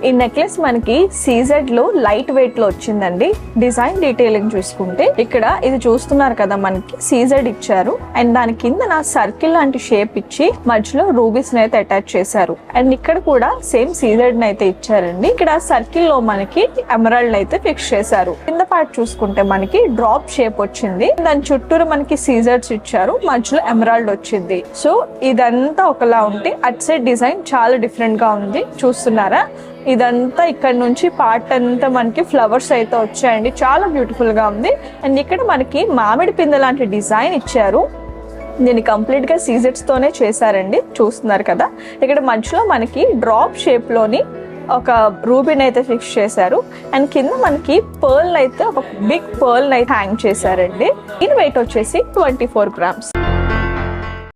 ఈ నెక్లెస్ మనకి సీజెడ్ లో లైట్ వెయిట్ లో వచ్చిందండి. డిజైన్ డీటెయిలింగ్ చూసుకుంటే ఇక్కడ ఇది చూస్తున్నారు కదా, మనకి సీజెడ్ ఇచ్చారు అండ్ దాని కింద నా సర్కిల్ లాంటి షేప్ ఇచ్చి మధ్యలో రూబీస్ అయితే అటాచ్ చేశారు. అండ్ ఇక్కడ కూడా సేమ్ సీజెడ్ అయితే ఇచ్చారండి. ఇక్కడ సర్కిల్ లో మనకి ఎమరాల్డ్ అయితే ఫిక్స్ చేశారు. కింద పార్ట్ చూసుకుంటే మనకి డ్రాప్ షేప్ వచ్చింది. దాని చుట్టూరు మనకి సీజర్స్ ఇచ్చారు, మధ్యలో ఎమరాల్డ్ వచ్చింది. సో ఇదంతా ఒకలా ఉంటే అట్ సైడ్ డిజైన్ చాలా డిఫరెంట్ గా ఉంది. చూస్తున్నారా, ఇదంతా ఇక్కడ నుంచి పార్ట్ అంతా మనకి ఫ్లవర్స్ అయితే వచ్చాయండి. చాలా బ్యూటిఫుల్ గా ఉంది. అండ్ ఇక్కడ మనకి మామిడి పిందె లాంటి డిజైన్ ఇచ్చారు. దీన్ని కంప్లీట్ గా సీజెట్స్ తోనే చేశారండి. చూస్తున్నారు కదా, ఇక్కడ మధ్యలో మనకి డ్రాప్ షేప్ లోని ఒక రూబిన్ అయితే ఫిక్స్ చేశారు. అండ్ కింద మనకి పర్ల్ అయితే ఒక బిగ్ పర్ల్ అయితే హ్యాంగ్ చేశారండి. దీని వెయిట్ వచ్చేసి 24 grams.